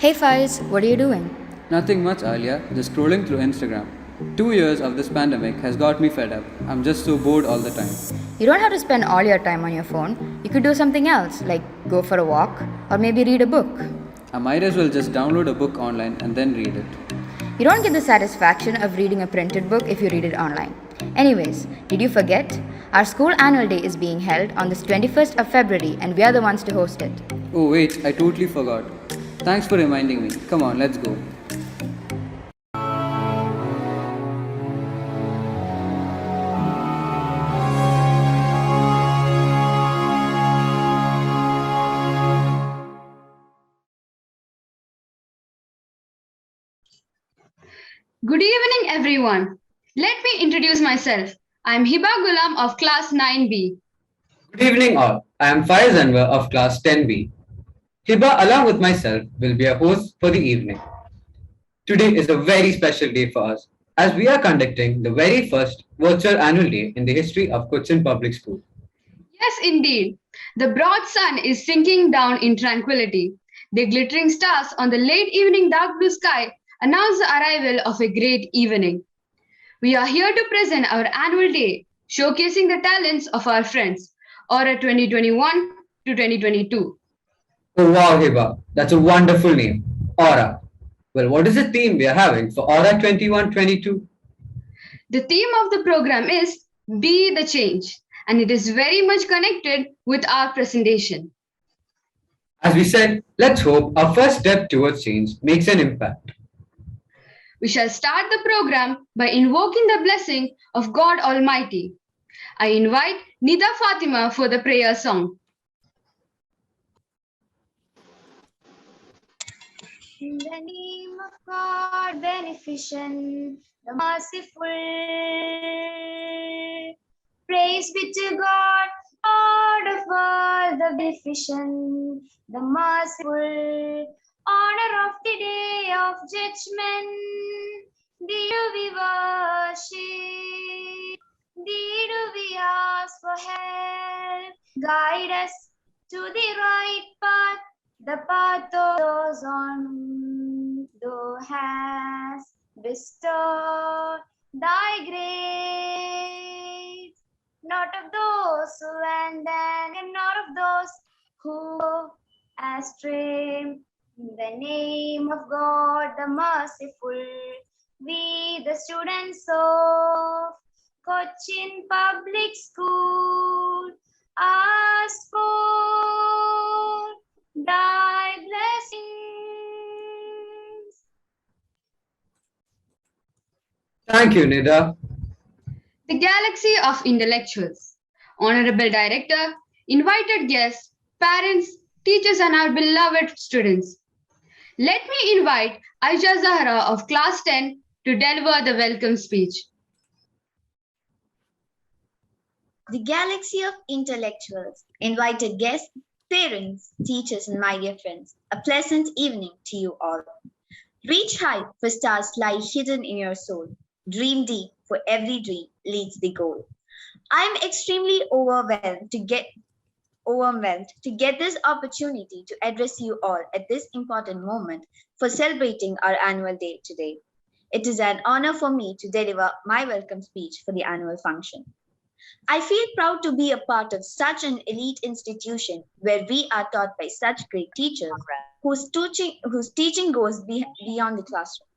Hey Faiz, what are you doing? Nothing much, Alia, just scrolling through Instagram. 2 years of this pandemic has got me fed up. I'm just so bored all the time. You don't have to spend all your time on your phone. You could do something else, like go for a walk or maybe read a book. I might as well just download a book online and then read it. You don't get the satisfaction of reading a printed book if you read it online. Anyways, did you forget? Our school annual day is being held on this 21st of February and we are the ones to host it. Oh, wait, I totally forgot. Thanks for reminding me. Come on, let's go. Good evening, everyone. Let me introduce myself. I'm Hiba Gulam of Class 9B. Good evening, all. I am Faiz Anwar of Class 10B. Hiba, along with myself, will be a host for the evening. Today is a very special day for us as we are conducting the very first virtual annual day in the history of Cochin Public School. Yes, indeed. The broad sun is sinking down in tranquility. The glittering stars on the late evening dark blue sky announce the arrival of a great evening. We are here to present our annual day, showcasing the talents of our friends, Aura 2021 to 2022. Oh wow, Hiba, that's a wonderful name. Aura. Well, what is the theme we are having for Aura 21-22? The theme of the program is Be the Change, and it is very much connected with our presentation. As we said, let's hope our first step towards change makes an impact. We shall start the program by invoking the blessing of God Almighty. I invite Nida Fatima for the prayer song. In the name of God, beneficent, the merciful. Praise be to God, Lord of all, the beneficent, the merciful. Honor of the day of judgment, thee do we worship, thee do we ask for help. Guide us to the right path, the path of those on whom thou hast bestowed thy grace, not of those who abandon, and not of those who go astray. In the name of God, the merciful, we, the students of Cochin Public School, ask for thy blessings. Thank you, Nida. The Galaxy of Intellectuals. Honorable Director, invited guests, parents, teachers, and our beloved students. Let me invite Aisha Zahra of Class 10 to deliver the welcome speech. The Galaxy of Intellectuals, invited guests, parents, teachers, and my dear friends, a pleasant evening to you all. Reach high, for stars lie hidden in your soul. Dream deep, for every dream leads the goal. I am extremely overwhelmed to get this opportunity to address you all at this important moment for celebrating our annual day today. It is an honor for me to deliver my welcome speech for the annual function. I feel proud to be a part of such an elite institution where we are taught by such great teachers whose teaching goes beyond the classroom.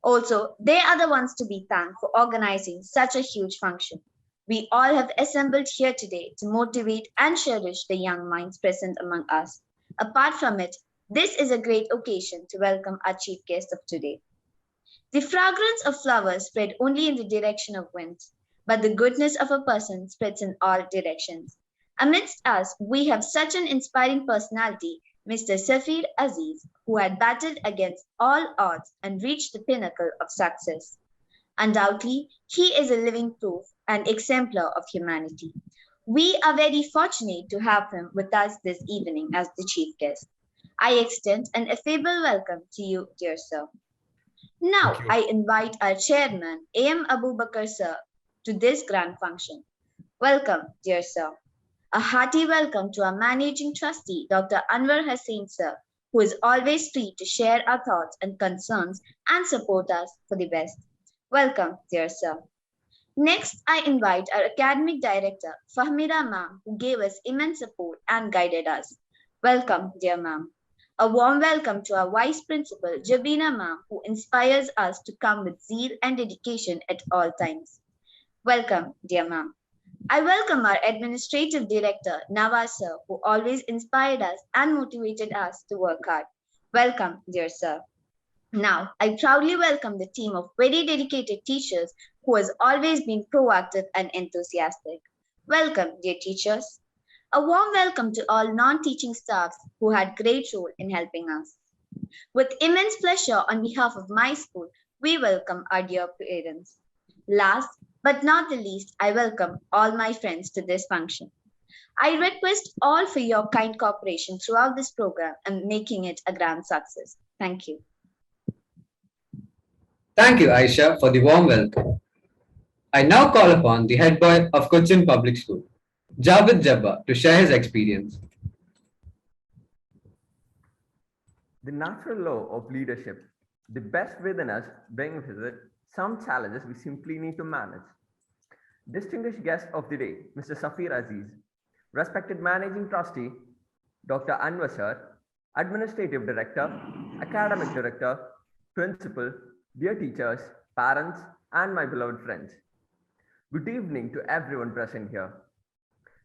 Also, they are the ones to be thanked for organizing such a huge function. We all have assembled here today to motivate and cherish the young minds present among us. Apart from it, this is a great occasion to welcome our chief guest of today. The fragrance of flowers spread only in the direction of winds, but the goodness of a person spreads in all directions. Amidst us, we have such an inspiring personality, Mr. Safeer Azeez, who had battled against all odds and reached the pinnacle of success. Undoubtedly, he is a living proof and exemplar of humanity. We are very fortunate to have him with us this evening as the chief guest. I extend an affable welcome to you, dear sir. Now, I invite our chairman, A.M. Abubakar sir, to this grand function. Welcome, dear sir. A hearty welcome to our managing trustee, Dr. Anwar Hussain sir, who is always free to share our thoughts and concerns and support us for the best. Welcome, dear sir. Next, I invite our academic director, Fahmida ma'am, who gave us immense support and guided us. Welcome, dear ma'am. A warm welcome to our vice principal, Jabina ma'am, who inspires us to come with zeal and dedication at all times. Welcome, dear ma'am. I welcome our administrative director, Nawaz sir, who always inspired us and motivated us to work hard. Welcome, dear sir. Now, I proudly welcome the team of very dedicated teachers who has always been proactive and enthusiastic. Welcome, dear teachers. A warm welcome to all non-teaching staffs who had great role in helping us. With immense pleasure on behalf of my school, we welcome our dear parents. Last but not the least, I welcome all my friends to this function. I request all for your kind cooperation throughout this program and making it a grand success. Thank you. Thank you, Aisha, for the warm welcome. I now call upon the head boy of Cochin Public School, Javed Jabba, to share his experience. The natural law of leadership, the best within us brings with it some challenges we simply need to manage. Distinguished guest of the day, Mr. Safeer Azeez, respected Managing Trustee, Dr. Anwar Sir, Administrative Director, Academic Director, Principal, dear teachers, parents, and my beloved friends. Good evening to everyone present here.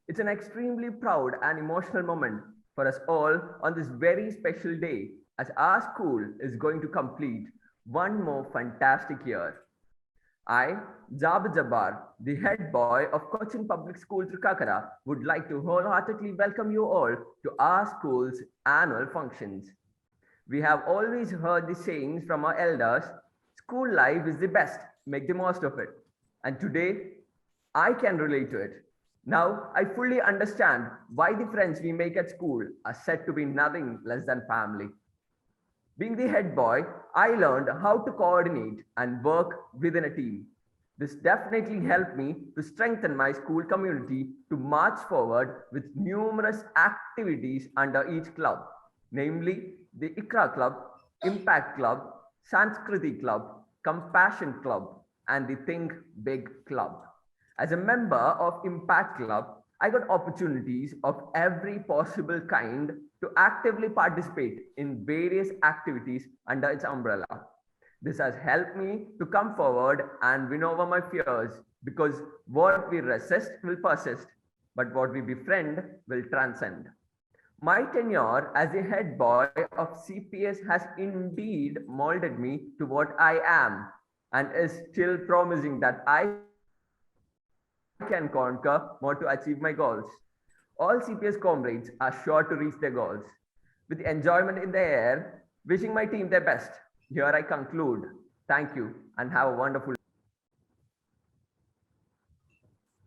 It's an extremely proud and emotional moment for us all on this very special day as our school is going to complete one more fantastic year. I, Jab Jabbar, the head boy of Cochin Public School Trikakara, would like to wholeheartedly welcome you all to our school's annual functions. We have always heard the sayings from our elders, school life is the best, make the most of it. And today, I can relate to it. Now, I fully understand why the friends we make at school are said to be nothing less than family. Being the head boy, I learned how to coordinate and work within a team. This definitely helped me to strengthen my school community to march forward with numerous activities under each club, namely the ICRA Club, Impact Club, Sanskriti Club, Compassion Club, and the Think Big Club. As a member of Impact Club, I got opportunities of every possible kind to actively participate in various activities under its umbrella. This has helped me to come forward and win over my fears because what we resist will persist, but what we befriend will transcend. My tenure as a head boy of CPS has indeed molded me to what I am and is still promising that I can conquer more to achieve my goals. All CPS comrades are sure to reach their goals. With enjoyment in the air, wishing my team their best. Here I conclude. Thank you and have a wonderful day.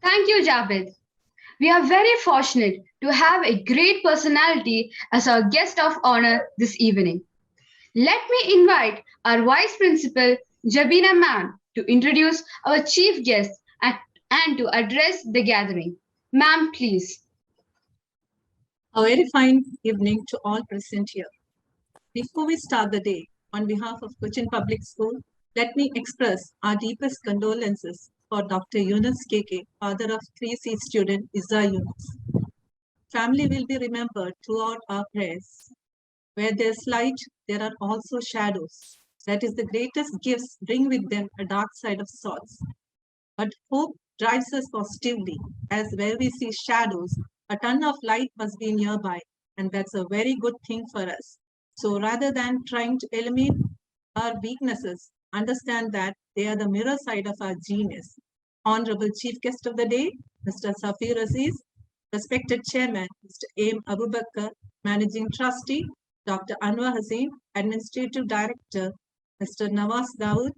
Thank you, Javed. We are very fortunate to have a great personality as our guest of honor this evening. Let me invite our Vice Principal, Jabina Ma'am, to introduce our chief guest and to address the gathering. Ma'am, please. A very fine evening to all present here. Before we start the day, on behalf of Cochin Public School, let me express our deepest condolences for Dr. Yunus KK, father of 3C student Iza Yunus. Family will be remembered throughout our prayers. Where there's light, there are also shadows. That is the greatest gifts bring with them a dark side of sorts. But hope drives us positively, as where we see shadows, a ton of light must be nearby, and that's a very good thing for us. So rather than trying to eliminate our weaknesses, understand that they are the mirror side of our genius. Honorable Chief Guest of the Day, Mr. Safeer Azeez, respected Chairman, Mr. Aim Abubakar, Managing Trustee, Dr. Anwar Hussain, Administrative Director, Mr. Nawaz Dawood,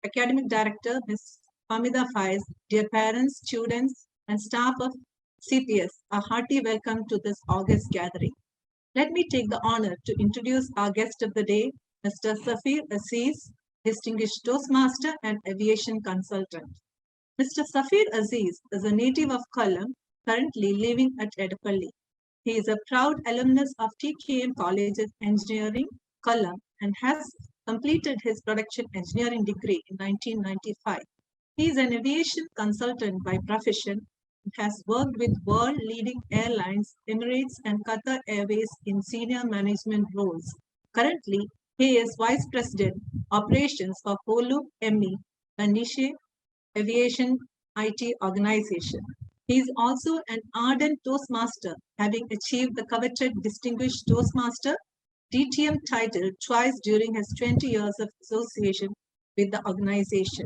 Academic Director, Ms. Hamida Faiz, dear parents, students, and staff of CPS, a hearty welcome to this August gathering. Let me take the honor to introduce our guest of the day, Mr. Safeer Azeez, Distinguished Toastmaster and Aviation Consultant. Mr. Safeer Azeez is a native of Kollam, currently living at Edapalli. He is a proud alumnus of TKM College of Engineering, Kollam, and has completed his production engineering degree in 1995. He is an aviation consultant by profession and has worked with world-leading airlines, Emirates and Qatar Airways in senior management roles. Currently, he is Vice President, Operations for Kolu ME, Niche Aviation IT organization. He is also an ardent Toastmaster, having achieved the coveted Distinguished Toastmaster DTM title twice during his 20 years of association with the organization.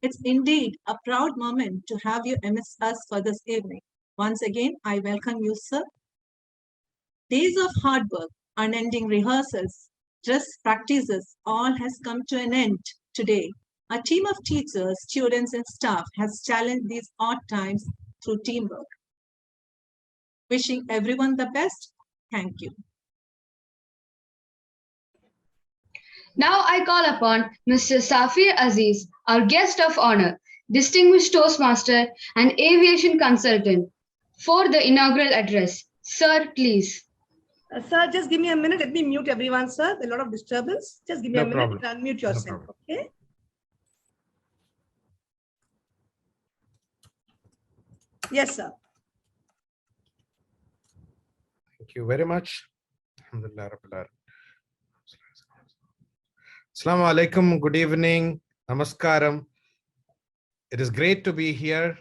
It's indeed a proud moment to have you amidst us for this evening. Once again, I welcome you, sir. Days of hard work, unending rehearsals, dress practices, all has come to an end today. A team of teachers, students, and staff has challenged these odd times through teamwork. Wishing everyone the best. Thank you. Now I call upon Mr. Safeer Azeez, our guest of honor, distinguished Toastmaster and aviation consultant, for the inaugural address. Sir, please. Sir, just give me a minute. Let me mute everyone, sir. There's a lot of disturbance. Just give me a minute and unmute yourself, okay? Yes, sir. Thank you very much. Alhamdulillah Rabbil Alamin. Assalamu alaikum. Good evening. Namaskaram. It is great to be here.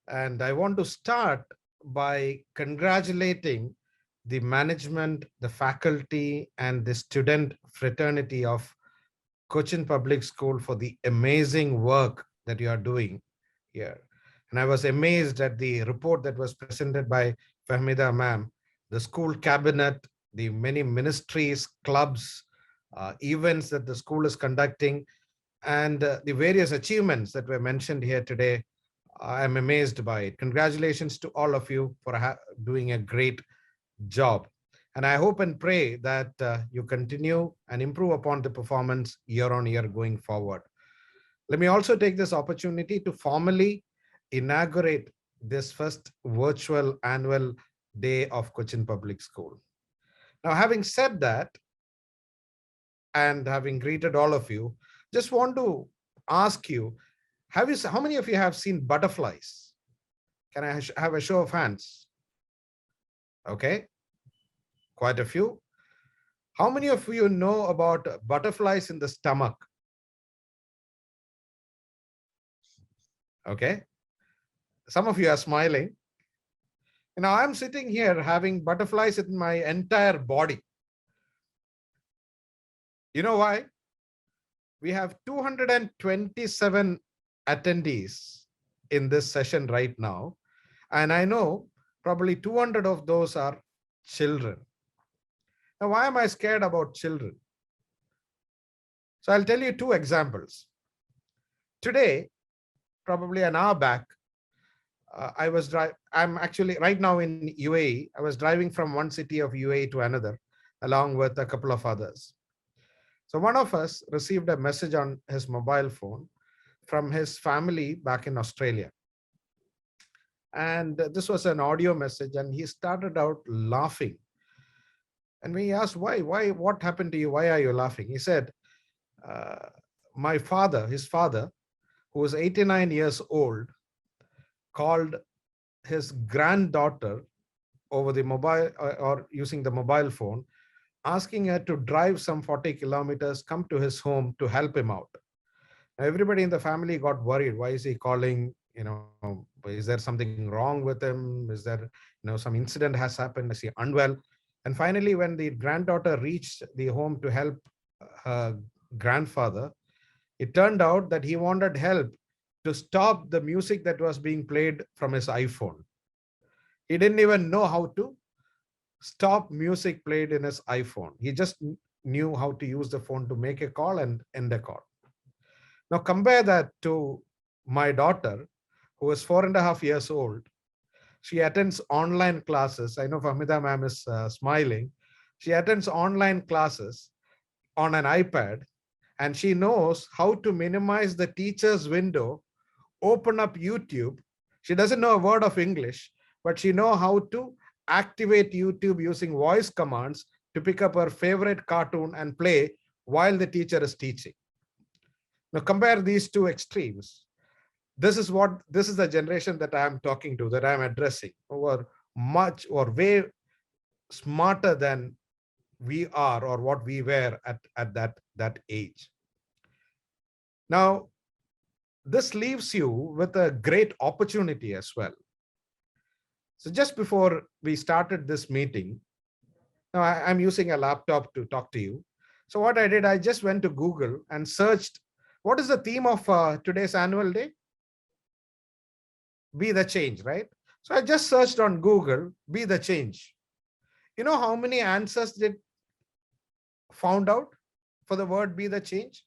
And I want to start by congratulating the management, the faculty, and the student fraternity of Cochin Public School for the amazing work that you are doing here. And I was amazed at the report that was presented by Fahmida ma'am, the school cabinet, the many ministries, clubs, events that the school is conducting, and the various achievements that were mentioned here today. I'm amazed by it. Congratulations to all of you for doing a great job. And I hope and pray that you continue and improve upon the performance year on year going forward. Let me also take this opportunity to formally inaugurate this first virtual annual day of Cochin Public School. Now, having said that, and having greeted all of you, just want to ask you, how many of you have seen butterflies? Can I have a show of hands? Okay, quite a few. How many of you know about butterflies in the stomach? Okay, some of you are smiling. Now I'm sitting here having butterflies in my entire body. You know why? We have 227 attendees in this session right now. And I know probably 200 of those are children. Now, why am I scared about children? So I'll tell you two examples. Today, probably an hour back, I'm actually right now in UAE. I was driving from one city of UAE to another, along with a couple of others. So one of us received a message on his mobile phone from his family back in Australia. And this was an audio message, and he started out laughing. And we asked, why, what happened to you? Why are you laughing? He said, his father, who was 89 years old, called his granddaughter over the mobile or using the mobile phone, asking her to drive some 40 kilometers, come to his home to help him out. Now, everybody in the family got worried. Why is he calling? Is there something wrong with him? Is there, some incident has happened? Is he unwell? And finally, when the granddaughter reached the home to help her grandfather, it turned out that he wanted help to stop the music that was being played from his iPhone. He didn't even know how to stop music played in his iPhone. He just knew how to use the phone to make a call and end a call. Now compare that to my daughter, who is 4.5 years old. She attends online classes. I know Fahmida ma'am is smiling. She attends online classes on an iPad, and she knows how to minimize the teacher's window, open up YouTube. She doesn't know a word of English, but she knows how to activate YouTube using voice commands to pick up her favorite cartoon and play while the teacher is teaching. Now compare these two extremes. This is the generation that I am talking to, that I am addressing, who are much or way smarter than we are or what we were at that age. Now, this leaves you with a great opportunity as well. So just before we started this meeting, now I'm using a laptop to talk to you. So what I did, I just went to Google and searched, what is the theme of today's annual day? Be the change, right? So I just searched on Google, be the change. You know how many answers did found out for the word be the change?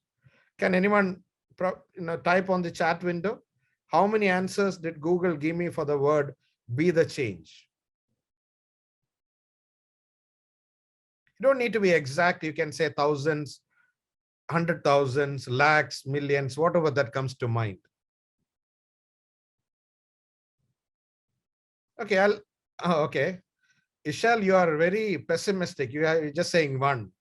Can anyone type on the chat window? How many answers did Google give me for the word be the change? You don't need to be exact. You can say thousands, 100,000s, lakhs, millions, whatever that comes to mind. Okay, okay. Ishal, you are very pessimistic. You're just saying one.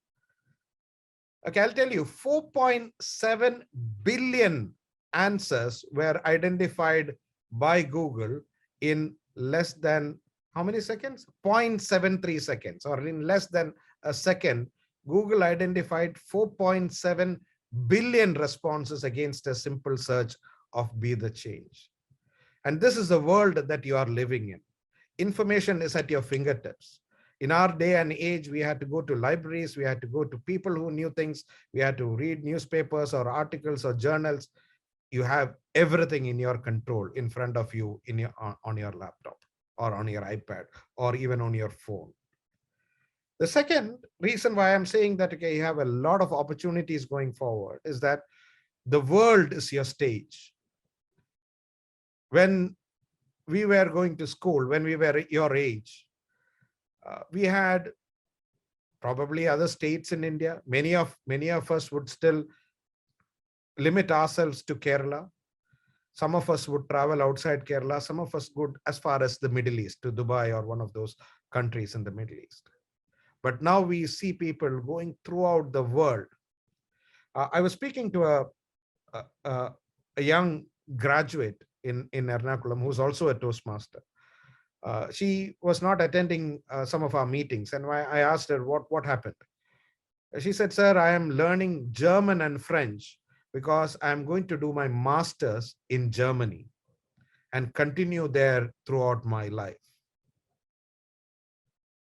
Okay, I'll tell you, 4.7 billion answers were identified by Google in less than how many seconds? 0.73 seconds, or in less than a second. Google identified 4.7 billion responses against a simple search of be the change. And this is the world that you are living in. Information is at your fingertips. In our day and age, we had to go to libraries, we had to go to people who knew things, we had to read newspapers or articles or journals. You have everything in your control in front of you on your laptop or on your iPad or even on your phone. The second reason why I'm saying that, okay, you have a lot of opportunities going forward is that the world is your stage. When we were going to school, when we were your age, we had probably other states in India. Many of us would still limit ourselves to Kerala. Some of us would travel outside Kerala. Some of us go as far as the Middle East, to Dubai or one of those countries in the Middle East. But now we see people going throughout the world. I was speaking to a young graduate in Ernakulam who's also a Toastmaster. She was not attending some of our meetings, and I asked her what happened. She said, "Sir, I am learning German and French because I'm going to do my master's in Germany and continue there throughout my life."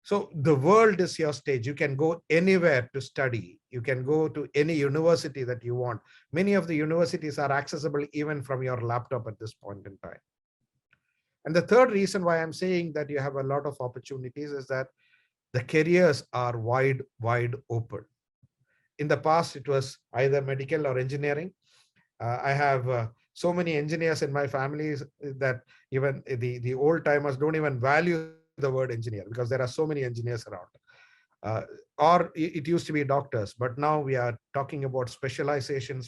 So the world is your stage. You can go anywhere to study. You can go to any university that you want. Many of the universities are accessible even from your laptop at this point in time. And the third reason why I'm saying that you have a lot of opportunities is that the careers are wide open. In the past, it was either medical or engineering. I have so many engineers in my family that even the old timers don't even value the word engineer because there are so many engineers around. Or it used to be doctors, but now we are talking about specialization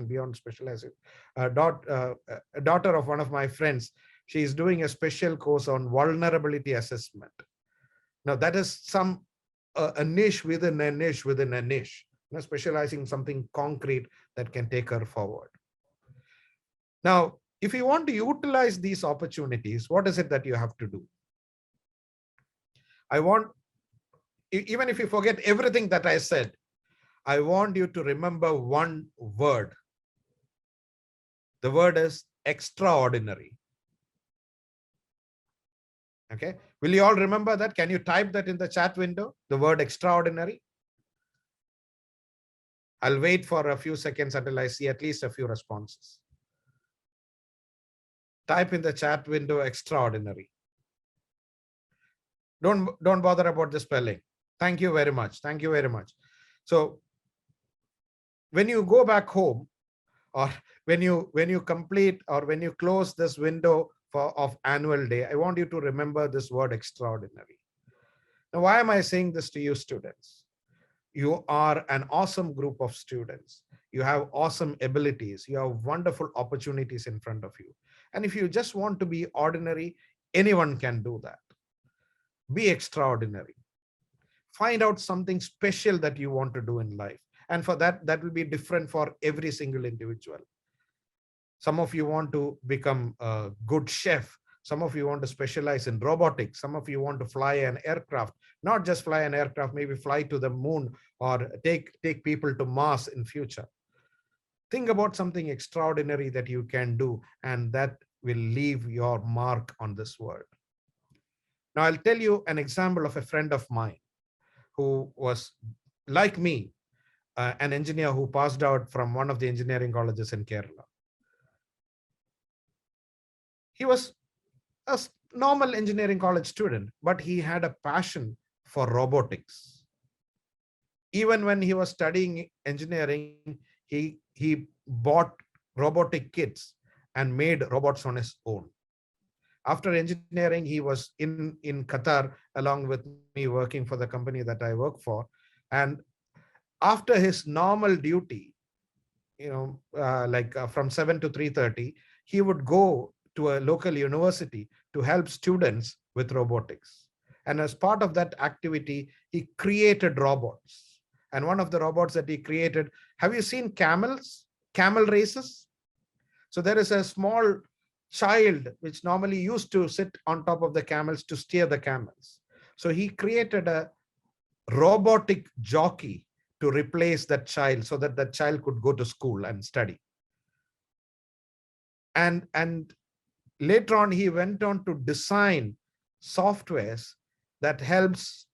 beyond specialization. A daughter of one of my friends, she is doing a special course on vulnerability assessment. Now that is a niche within a niche within a niche, specializing something concrete that can take her forward. Now, if you want to utilize these opportunities, what is it that you have to do? Even if you forget everything that I said, I want you to remember one word. The word is extraordinary. Okay, will you all remember that? Can you type that in the chat window, the word extraordinary? I'll wait for a few seconds until I see at least a few responses. Type in the chat window extraordinary. Don't bother about the spelling. Thank you very much. Thank you very much. So when you go back home, or when you complete or when you close this window of annual day, I want you to remember this word extraordinary. Now, why am I saying this to you students? You are an awesome group of students. You have awesome abilities. You have wonderful opportunities in front of you. And if you just want to be ordinary, anyone can do that. Be extraordinary. Find out something special that you want to do in life. And for that, that will be different for every single individual. Some of you want to become a good chef. Some of you want to specialize in robotics. Some of you want to fly an aircraft, not just fly an aircraft, maybe fly to the moon or take people to Mars in future. Think about something extraordinary that you can do, and that will leave your mark on this world. Now, I'll tell you an example of a friend of mine who was like me, an engineer who passed out from one of the engineering colleges in Kerala. He was a normal engineering college student, but he had a passion for robotics. Even when he was studying engineering, he bought robotic kits and made robots on his own. After engineering, he was in Qatar along with me, working for the company that I work for. And after his normal duty, from 7 to 3:30, he would go to a local university to help students with robotics. And as part of that activity, he created robots. And one of the robots that he created, have you seen camel races? So there is a small child which normally used to sit on top of the camels to steer the camels. So he created a robotic jockey to replace that child so that that child could go to school and study. And later on, he went on to design softwares that helps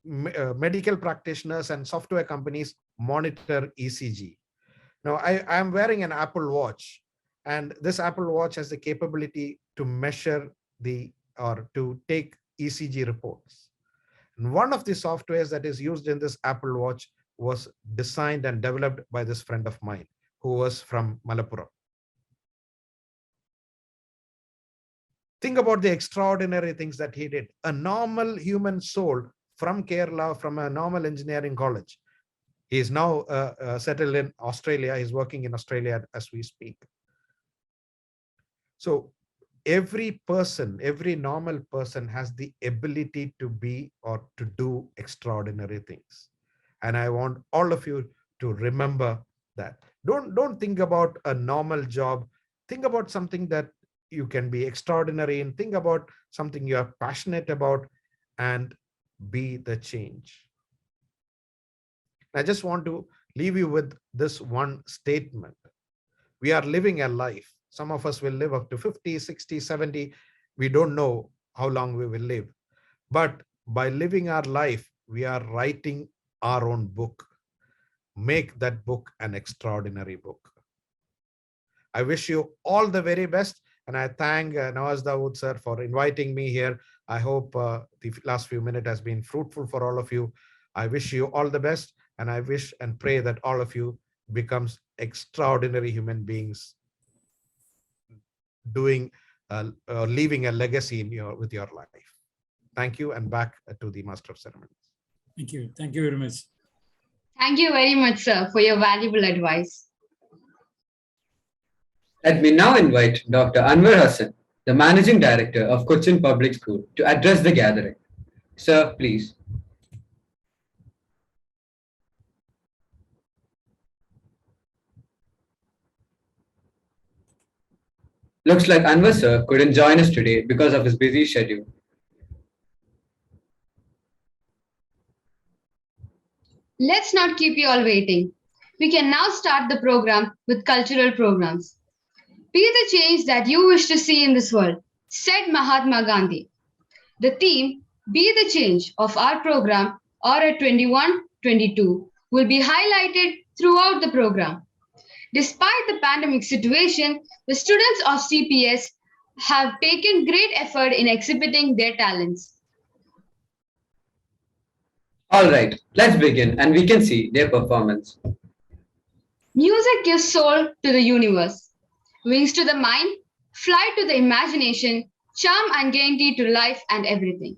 medical practitioners and software companies monitor ECG. Now, I am wearing an Apple Watch, and this Apple Watch has the capability to measure to take ECG reports. And one of the softwares that is used in this Apple Watch was designed and developed by this friend of mine who was from Malappuram. Think about the extraordinary things that he did. A normal human soul from Kerala, from a normal engineering college. He is now settled in Australia. He's working in Australia as we speak. So every person, every normal person has the ability to be or to do extraordinary things. And I want all of you to remember that. Don't think about a normal job. Think about something that you can be extraordinary in. Think about something you are passionate about and be the change. I just want to leave you with this one statement. We are living a life. Some of us will live up to 50, 60, 70. We don't know how long we will live. But by living our life, we are writing our own book. Make that book an extraordinary book. I wish you all the very best. And I thank Nawaz Dawood sir for inviting me here. I hope the last few minutes has been fruitful for all of you. I wish you all the best. And I wish and pray that all of you becomes extraordinary human beings, doing leaving a legacy with your life. Thank you, and back to the Master of Ceremonies. Thank you. Thank you very much. Thank you very much, sir, for your valuable advice. Let me now invite Dr. Anwar Hassan, the Managing Director of Cochin Public School, to address the gathering. Sir, please. Looks like Anwar sir couldn't join us today because of his busy schedule. Let's not keep you all waiting. We can now start the program with cultural programs. Be the change that you wish to see in this world, said Mahatma Gandhi. The theme, Be the Change, of our program, Aura 21-22, will be highlighted throughout the program. Despite the pandemic situation, the students of CPS have taken great effort in exhibiting their talents. All right, let's begin and we can see their performance. Music gives soul to the universe, wings to the mind, flight to the imagination, charm and gaiety to life and everything.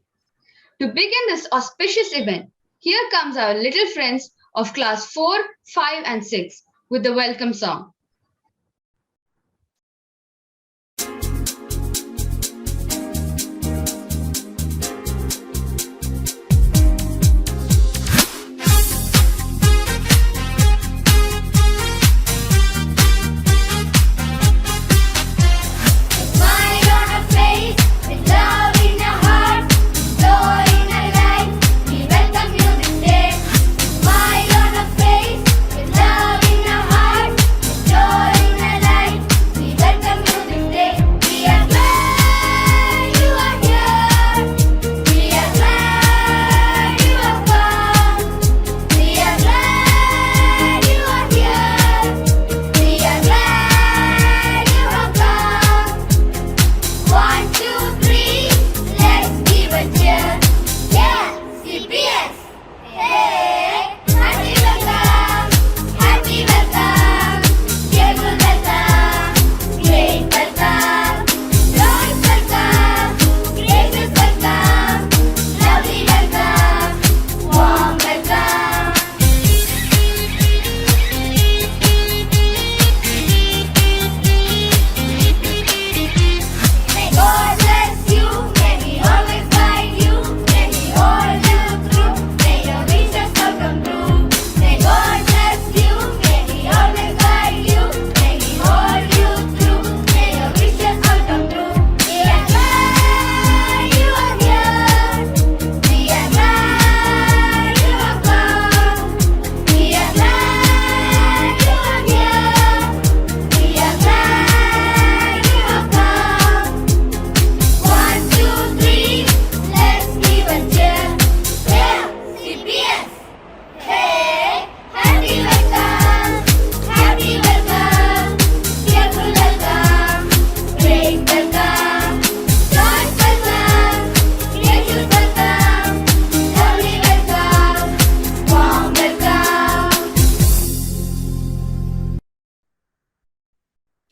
To begin this auspicious event, here comes our little friends of class 4, 5 and 6 with the welcome song.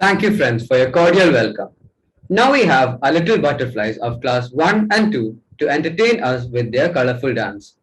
Thank you, friends, for your cordial welcome. Now we have our little butterflies of class 1 and 2 to entertain us with their colorful dance.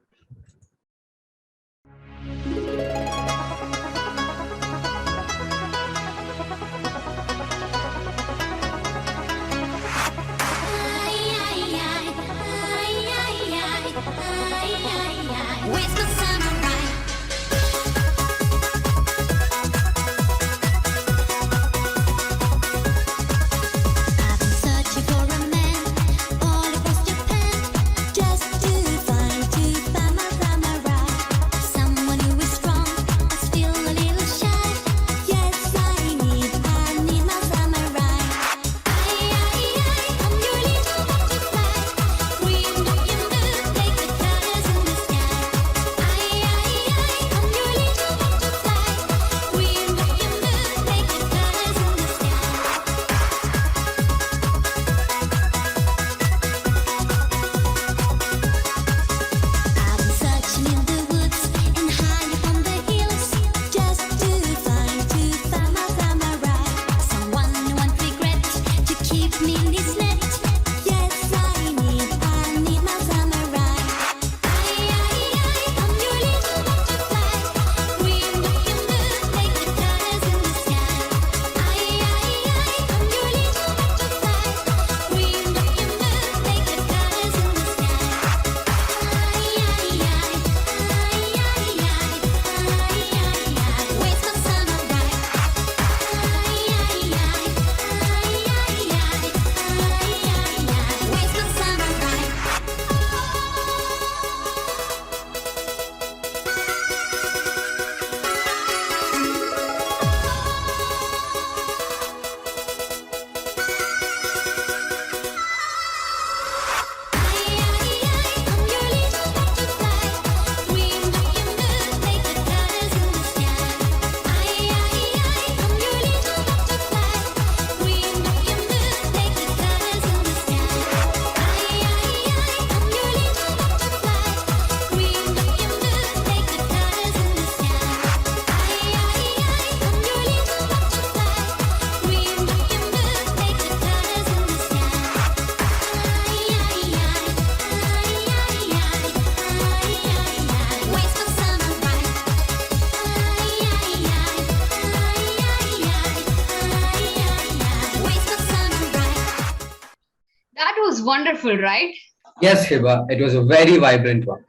That was wonderful, right? Yes, Hiba, it was a very vibrant one.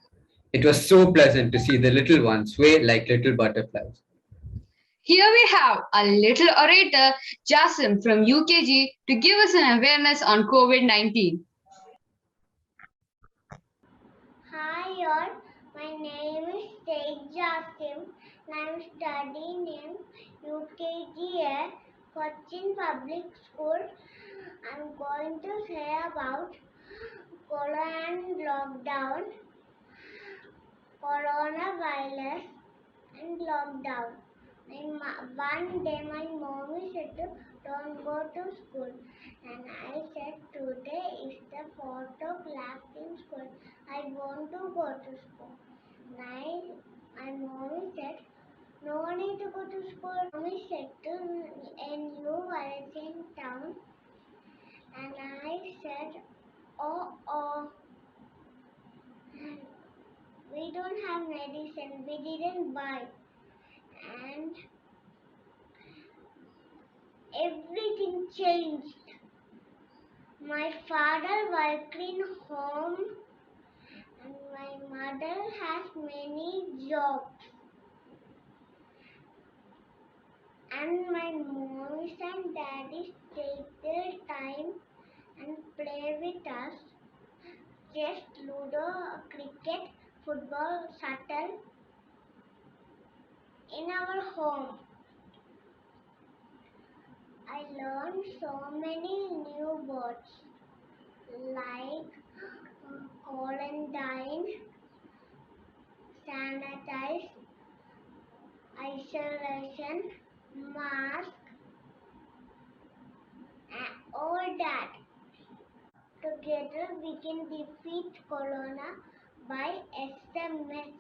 It was so pleasant to see the little ones sway like little butterflies. Here we have a little orator, Jasim from UKG, to give us an awareness on COVID-19. Hi all, my name is Sheikh Jasim and I am studying in UKG at Cochin Public School. I am going to say about coronavirus and lockdown. One day my mommy said to don't go to school and I said today is the 4th of last in school. I want to go to school. My mommy said no need to go to school. Mommy said to a new Valencian town and I said oh we don't have medicine, we didn't buy and everything changed. My father worked in home and my mother has many jobs. And my moms and daddies take their time and play with us. Chess, Ludo, cricket, football, shuttle in our home. I learned so many new words like quarantine, sanitize, isolation, mask, and all that. Together we can defeat corona by SMS.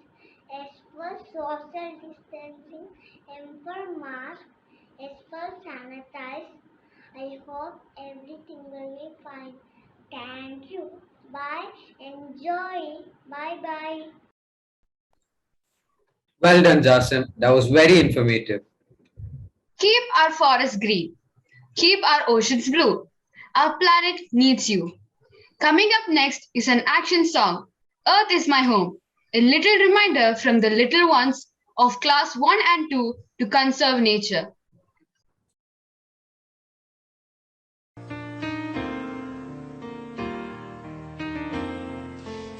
S for social distancing, M for mask, S for sanitize, I hope everything will be fine. Thank you. Bye. Enjoy. Bye bye. Well done, Jasim. That was very informative. Keep our forests green. Keep our oceans blue. Our planet needs you. Coming up next is an action song, Earth is My Home, a little reminder from the little ones of class 1 and 2 to conserve nature.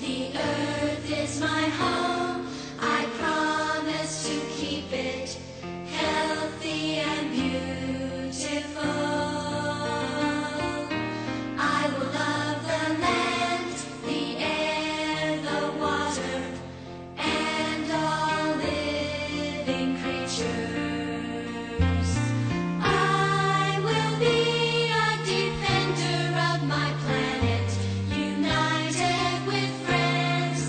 The earth is my home. I promise to keep it healthy and beautiful. I will love the land, the air, the water, and all living creatures. I will be a defender of my planet, united with friends.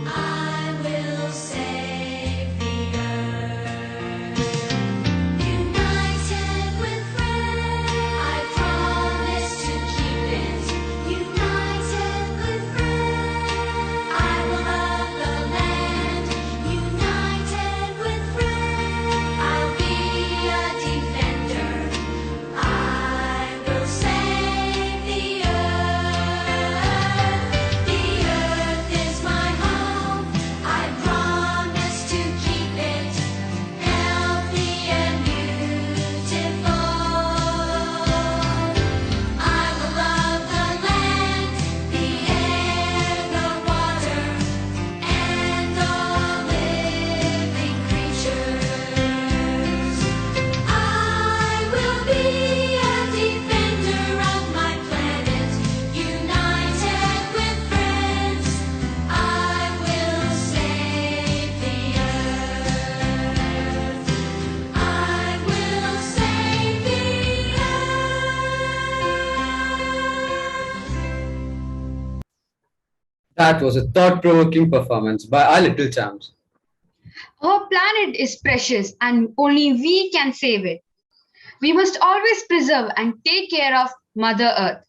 I will save the earth. United with friends, I promise to keep it. United with friends, I will love the land. United with friends, I'll be a defender. I will save the earth. The earth is my home. I promise to keep it healthy and beautiful. I will love the land, the air, the water, and all living creatures. I will be a defender of my planet, united with friends. I will save the earth. I will save the earth. That was a thought-provoking performance by our little champs. Our planet is precious and only we can save it. We must always preserve and take care of Mother Earth.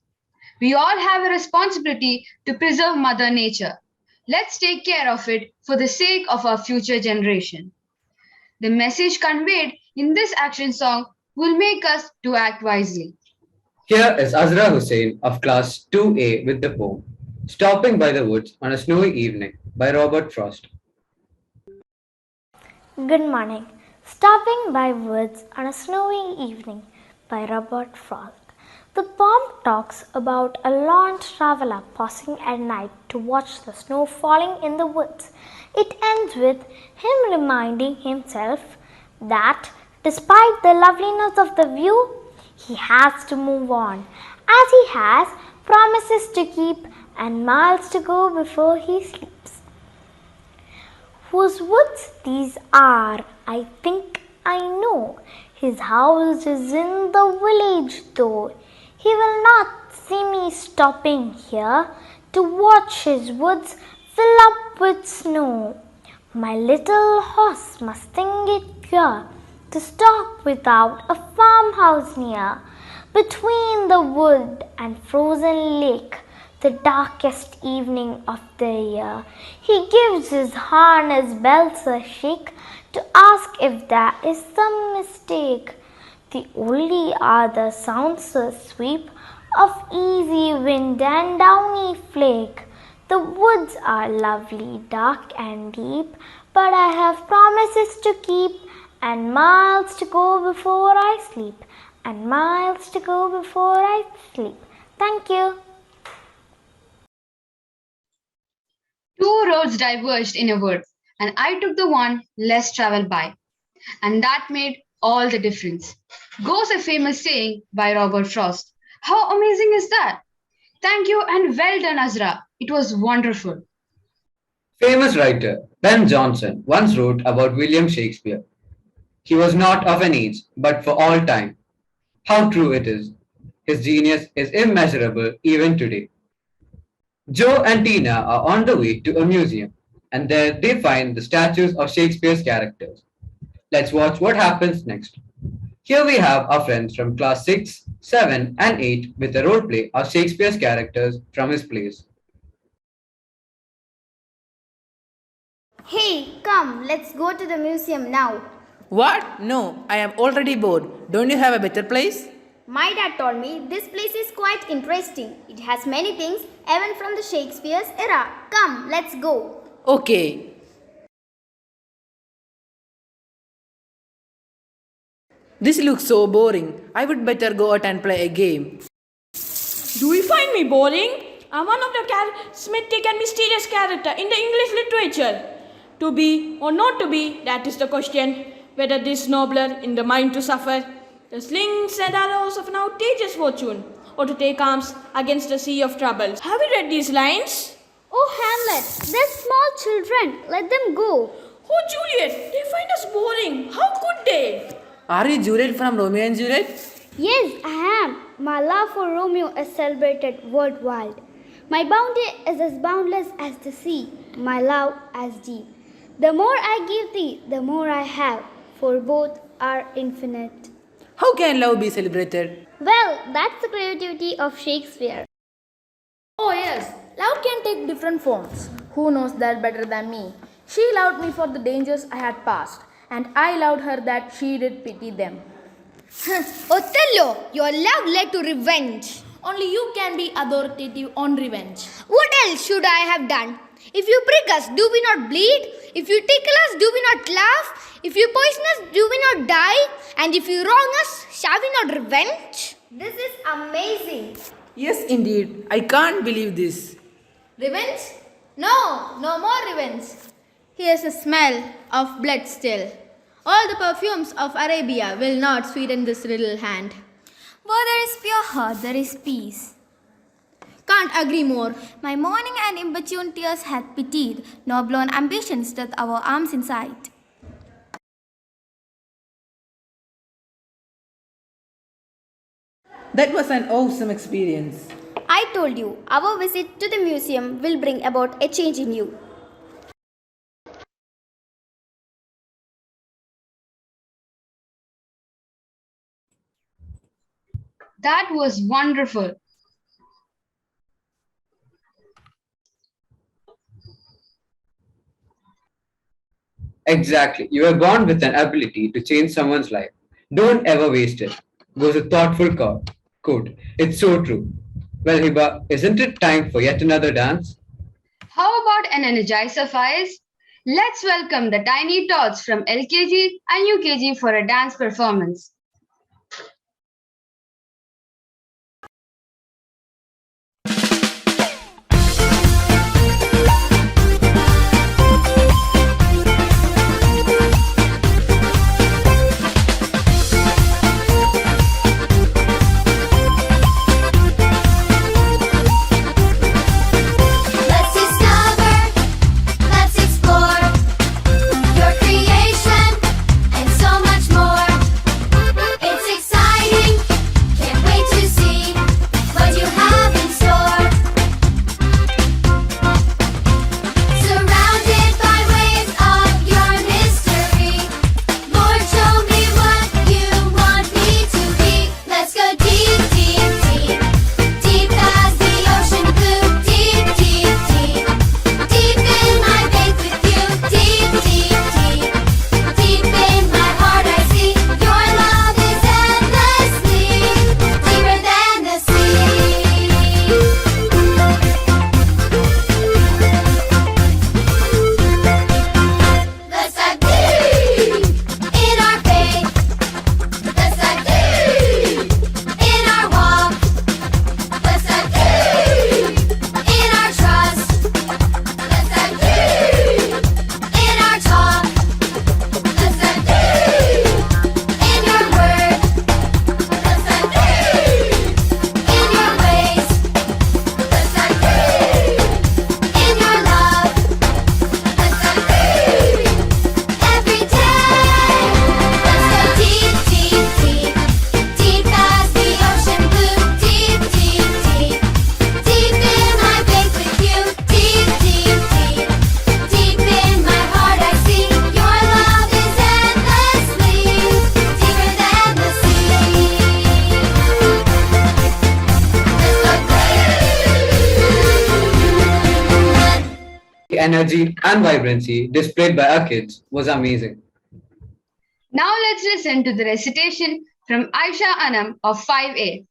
We all have a responsibility to preserve Mother Nature. Let's take care of it for the sake of our future generation. The message conveyed in this action song will make us to act wisely. Here is Azra Hussain of class 2A with the poem Stopping by the Woods on a Snowy Evening by Robert Frost. Good morning. Stopping by Woods on a Snowy Evening by Robert Frost. The poem talks about a lone traveler pausing at night to watch the snow falling in the woods. It ends with him reminding himself that despite the loveliness of the view, he has to move on, as he has promises to keep and miles to go before he sleeps. Whose woods these are, I think I know. His house is in the village, though. He will not see me stopping here to watch his woods fill up with snow. My little horse must think it queer to stop without a farmhouse near. Between the wood and frozen lake, the darkest evening of the year, he gives his harness bells a shake to ask if there is some mistake. The only other sounds a sweep of easy wind and downy flake. The woods are lovely, dark and deep, but I have promises to keep and miles to go before I sleep. And miles to go before I sleep. Thank you. Two roads diverged in a wood, and I took the one less traveled by. And that made all the difference. Goes a famous saying by Robert Frost. How amazing is that? Thank you and well done, Azra. It was wonderful. Famous writer Ben Jonson once wrote about William Shakespeare. He was not of an age, but for all time. How true it is. His genius is immeasurable even today. Joe and Tina are on the way to a museum, and there they find the statues of Shakespeare's characters. Let's watch what happens next. Here we have our friends from class 6, 7, and 8 with a role play of Shakespeare's characters from his plays. Hey, come, let's go to the museum now. What? No, I am already bored. Don't you have a better place? My dad told me this place is quite interesting. It has many things, even from the Shakespeare's era. Come, let's go. Okay. This looks so boring. I would better go out and play a game. Do you find me boring? I'm one of the charismatic and mysterious character in the English literature. To be or not to be, that is the question. Whether this nobler in the mind to suffer the slings and arrows of an outrageous fortune, or to take arms against the sea of troubles. Have you read these lines? Oh, Hamlet, they're small children. Let them go. Oh, Juliet, they find us boring. How could they? Are you Juliet from Romeo and Juliet? Yes, I am. My love for Romeo is celebrated worldwide. My bounty is as boundless as the sea, my love as deep. The more I give thee, the more I have, for both are infinite. How can love be celebrated? Well, that's the creativity of Shakespeare. Oh yes, love can take different forms. Who knows that better than me? She loved me for the dangers I had passed, and I loved her that she did pity them. Othello, your love led to revenge. Only you can be authoritative on revenge. What else should I have done? If you prick us, do we not bleed? If you tickle us, do we not laugh? If you poison us, do we not die? And if you wrong us, shall we not revenge? This is amazing. Yes, indeed. I can't believe this. Revenge? No, no more revenge. Here's a smell of blood still. All the perfumes of Arabia will not sweeten this little hand. Where there is pure heart, there is peace. Can't agree more. My mourning and importune tears hath pitied, nor blown ambitions doth our arms incite. That was an awesome experience. I told you, our visit to the museum will bring about a change in you. That was wonderful. Exactly. You are born with an ability to change someone's life. Don't ever waste it. Was a thoughtful quote. It's so true. Well, Hiba, isn't it time for yet another dance? How about an energizer, Faiz? Let's welcome the tiny tots from LKG and UKG for a dance performance. Let's discover, let's explore your creation and so much more. energy and vibrancy displayed by our kids was amazing. Now let's listen to the recitation from Aisha Anam of 5A.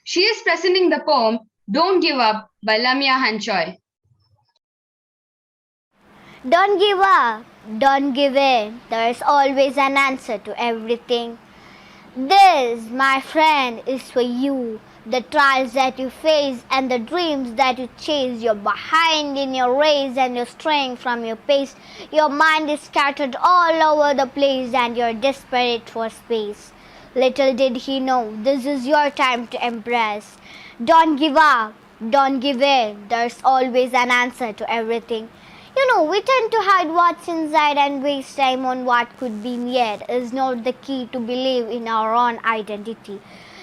She is presenting the poem Don't Give Up by Lamia Hanchoy. Don't give up, don't give in. There is always an answer to everything. This, my friend, is for you. The trials that you face and the dreams that you chase. You're behind in your race and you're straying from your pace. Your mind is scattered all over the place and you're desperate for space. Little did he know, this is your time to embrace. Don't give up, don't give in. There's always an answer to everything. You know, we tend to hide what's inside and waste time on what could be, yet is not the key to believe in our own identity.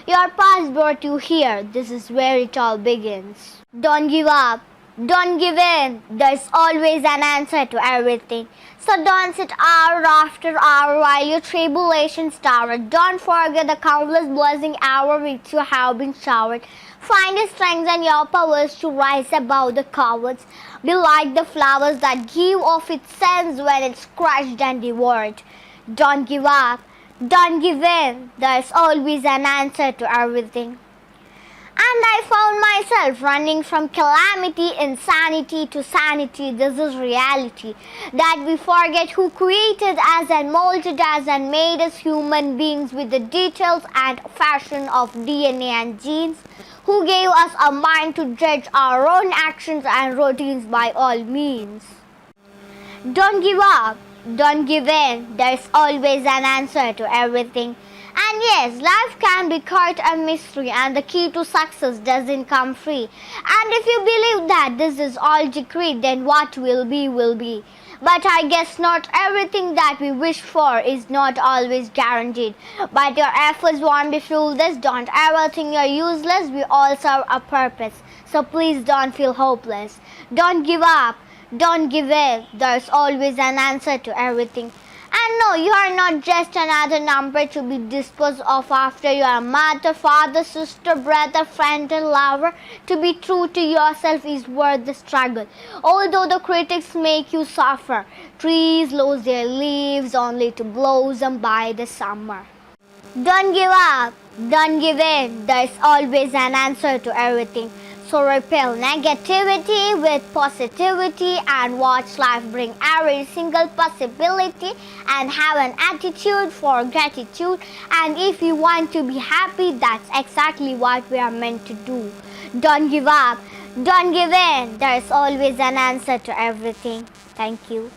Your past brought you here. This is where it all begins. Don't give up. Don't give in. There's always an answer to everything. So don't sit hour after hour while your tribulations tower. Don't forget the countless blessing hour which you have been showered. Find your strength and your powers to rise above the cowards. Be like the flowers that give off its scents when it's crushed and devoured. Don't give up. Don't give in. There's always an answer to everything. And I found myself running from calamity, insanity to sanity. This is reality. That we forget who created us and molded us and made us human beings with the details and fashion of DNA and genes. Who gave us a mind to judge our own actions and routines by all means. Don't give up. Don't give in. There's always an answer to everything. And yes, life can be quite a mystery and the key to success doesn't come free. And if you believe that this is all decreed, then what will be will be. But I guess not everything that we wish for is not always guaranteed. But your efforts won't be fruitless. Don't ever think you're useless. We all serve a purpose. So please don't feel hopeless. Don't give up. Don't give in. There's always an answer to everything. And no, you are not just another number to be disposed of after you are mother, father, sister, brother, friend and lover. To be true to yourself is worth the struggle. Although the critics make you suffer, trees lose their leaves only to blossom by the summer. Don't give up. Don't give in. There's always an answer to everything. So repel negativity with positivity and watch life bring every single possibility and have an attitude for gratitude. And if you want to be happy, that's exactly what we are meant to do. Don't give up. Don't give in. There's always an answer to everything. Thank you.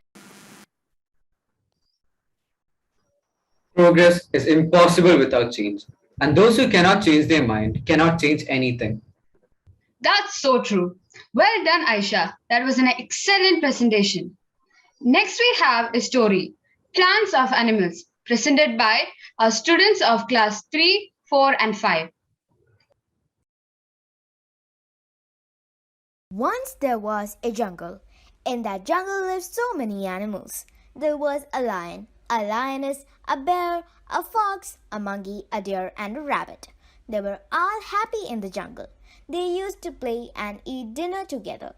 Progress is impossible without change, and those who cannot change their mind cannot change anything. That's so true. Well done, Aisha. That was an excellent presentation. Next, we have a story, Plants of Animals, presented by our students of class 3, 4, and 5. Once there was a jungle. In that jungle lived so many animals. There was a lion, a lioness, a bear, a fox, a monkey, a deer, and a rabbit. They were all happy in the jungle. They used to play and eat dinner together.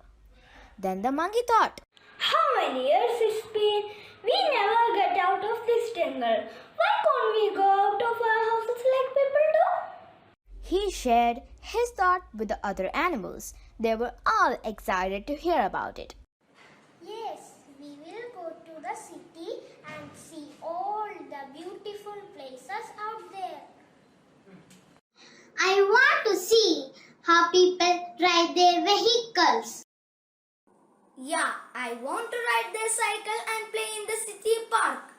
Then the monkey thought, How many years it's been? We never get out of this jungle. Why can't we go out of our houses like people do? He shared his thought with the other animals. They were all excited to hear about it. Yes, we will go to the city and see all the beautiful places out there. I want to see how people ride their vehicles. Yeah, I want to ride their cycle and play in the city park.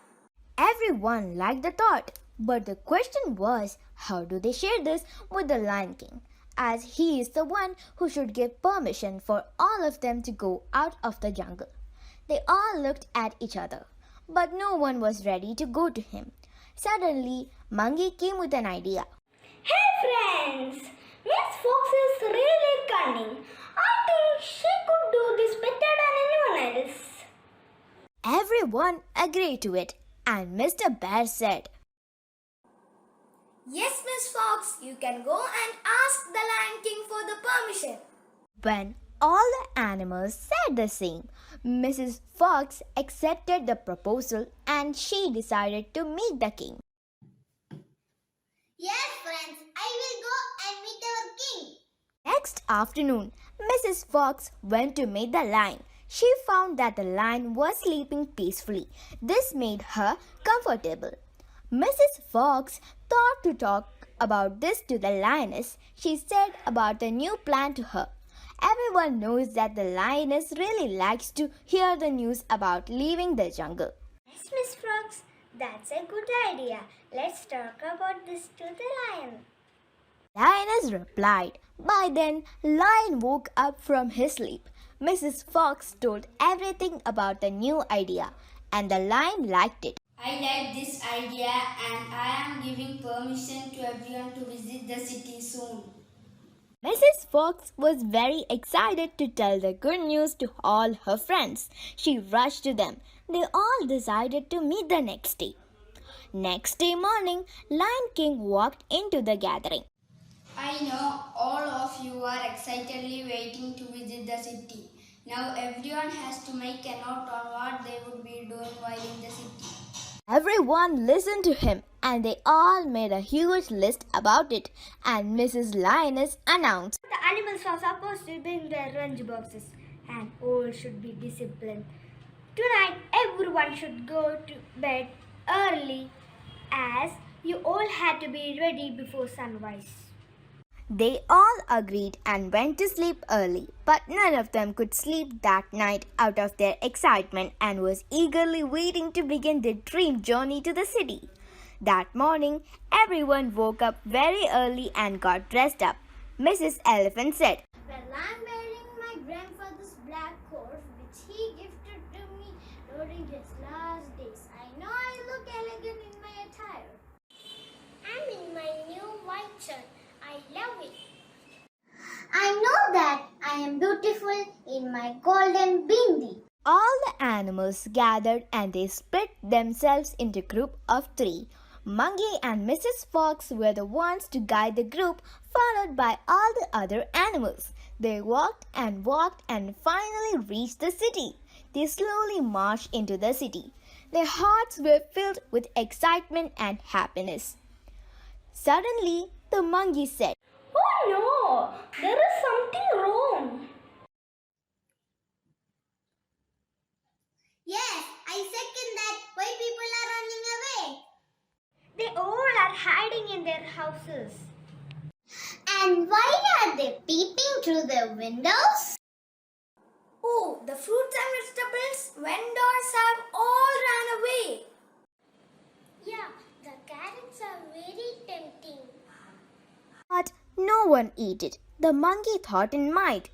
Everyone liked the thought, but the question was, how do they share this with the Lion King, as he is the one who should give permission for all of them to go out of the jungle. They all looked at each other, but no one was ready to go to him. Suddenly, Monkey came with an idea. Hey friends, Miss Fox is really cunning. I think she could do this better than anyone else. Everyone agreed to it, and Mr. Bear said, Yes, Miss Fox, you can go and ask the Lion King for the permission. When All the animals said the same. Mrs. Fox accepted the proposal and she decided to meet the king. Yes, friends, I will go and meet our king. Next afternoon, Mrs. Fox went to meet the lion. She found that the lion was sleeping peacefully. This made her comfortable. Mrs. Fox thought to talk about this to the lioness. She said about the new plan to her. Everyone knows that the lioness really likes to hear the news about leaving the jungle. Yes, Miss Fox, that's a good idea. Let's talk about this to the lion. Lioness replied. By then, Lion woke up from his sleep. Mrs. Fox told everything about the new idea, and the lion liked it. I like this idea and I am giving permission to everyone to visit the city soon. Mrs. Fox was very excited to tell the good news to all her friends. She rushed to them. They all decided to meet the next day. Next day morning, Lion King walked into the gathering. I know all of you are excitedly waiting to visit the city. Now everyone has to make a note on what they would be doing while in the city. Everyone listened to him and they all made a huge list about it, and Mrs. Lioness announced, The animals are supposed to bring their lunch boxes and all should be disciplined. Tonight, everyone should go to bed early as you all had to be ready before sunrise. They all agreed and went to sleep early, but none of them could sleep that night out of their excitement and was eagerly waiting to begin their dream journey to the city. That morning, everyone woke up very early and got dressed up. Mrs. Elephant said, Well, I'm wearing my grandfather's black coat which he gifted to me during his last days. I know I look elegant in my attire. I'm in my new white shirt. I love it. I know that I am beautiful in my golden bindi. All the animals gathered and they split themselves into a group of 3. Monkey and Mrs. Fox were the ones to guide the group, followed by all the other animals. They walked and finally reached the city. They slowly marched into the city. Their hearts were filled with excitement and happiness. Suddenly, the monkey said, Oh no, there is something wrong. Yes, I second that. Why people are running away? They all are hiding in their houses. And why are they peeping through the windows? Oh, the fruits and vegetables vendors have all run away. Yeah, the carrots are very tempting. but no one ate it. The monkey thought in mind.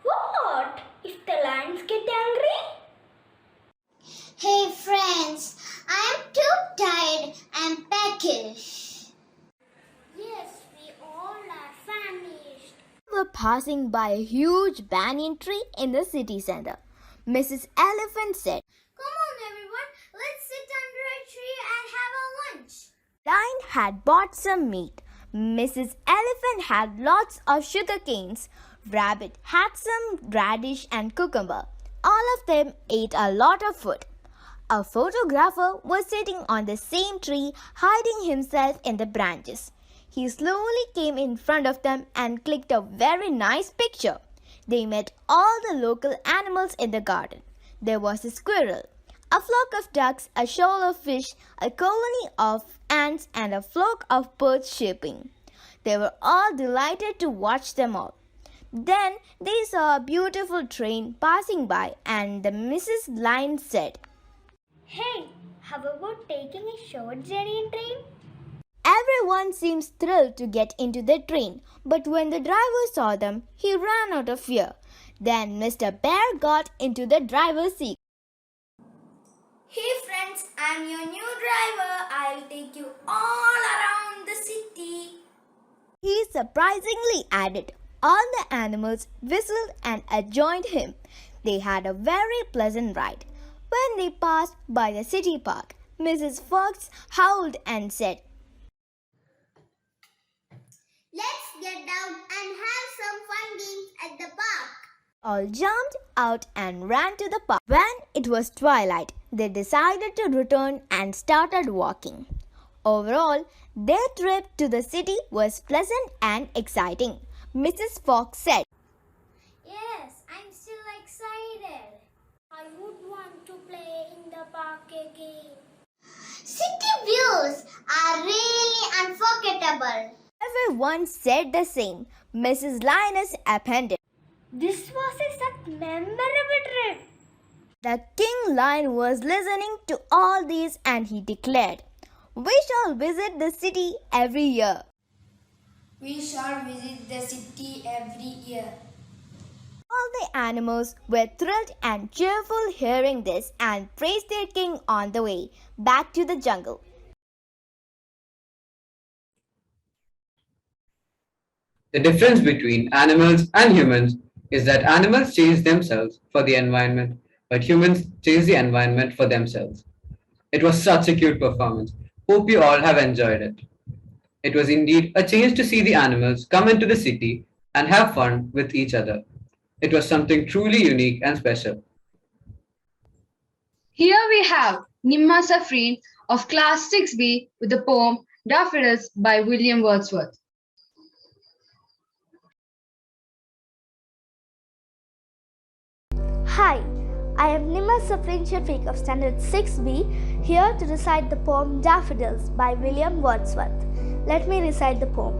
What if the lions get angry? Hey friends, I am too tired and peckish. Yes, we all are famished. They were passing by a huge banyan tree in the city center. Mrs. Elephant said, Come on everyone, let's sit under a tree and have a lunch. Lion had bought some meat. Mrs. Elephant had lots of sugar canes. Rabbit had some radish and cucumber. All of them ate a lot of food. A photographer was sitting on the same tree, hiding himself in the branches. He slowly came in front of them and clicked a very nice picture. They met all the local animals in the garden. There was a squirrel, a flock of ducks, a shoal of fish, a colony of ants, and a flock of birds chirping. They were all delighted to watch them all. Then they saw a beautiful train passing by, and the Mrs. Lion said, Hey, how about taking a short journey in train? Everyone seems thrilled to get into the train, but when the driver saw them, he ran out of fear. Then Mr. Bear got into the driver's seat. Hey friends, I'm your new driver. I'll take you all around the city. He surprisingly added. All the animals whistled and joined him. They had a very pleasant ride. When they passed by the city park, Mrs. Fox howled and said, Let's get out and have some fun games at the park. All jumped out and ran to the park. When it was twilight, they decided to return and started walking. Overall, their trip to the city was pleasant and exciting. Mrs. Fox said, Yes, I'm still excited. I would want to play in the park again. City views are really unforgettable. everyone said the same. Mrs. Linus appended, This was such memorable trip. the king lion was listening to all these and he declared, we shall visit the city every year. We shall visit the city every year. All the animals were thrilled and cheerful hearing this and praised their king on the way back to the jungle. The difference between animals and humans is that animals change themselves for the environment, but humans change the environment for themselves. It was such a cute performance. Hope you all have enjoyed it. It was indeed a change to see the animals come into the city and have fun with each other. It was something truly unique and special. Here we have Nimma Safreen of Class 6B with the poem Daffodils by William Wordsworth. Hi, I am Nima Safrin Shafiq of Standard 6B, here to recite the poem Daffodils by William Wordsworth. Let me recite the poem.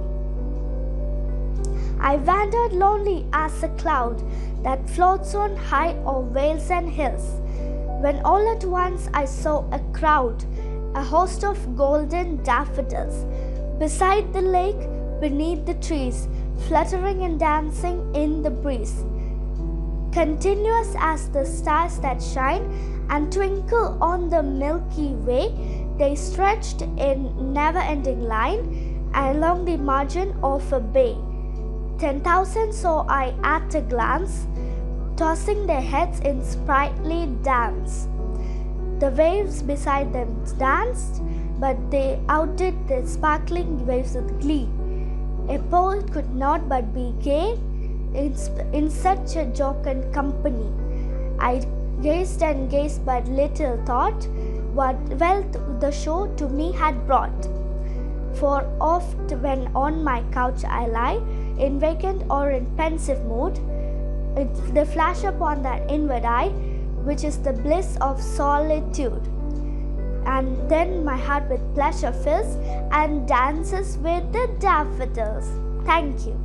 I wandered lonely as a cloud that floats on high o'er vales and hills, when all at once I saw a crowd, a host of golden daffodils, beside the lake, beneath the trees, fluttering and dancing in the breeze. Continuous as the stars that shine and twinkle on the Milky Way, they stretched in never-ending line along the margin of a bay. 10,000 saw I at a glance, tossing their heads in sprightly dance. The waves beside them danced, but they outdid the sparkling waves with glee. A poet could not but be gay in such a jocund company. I gazed and gazed, but little thought what wealth the show to me had brought. For oft when on my couch I lie, in vacant or in pensive mood, they flash upon that inward eye, which is the bliss of solitude. And then my heart with pleasure fills and dances with the daffodils. Thank you.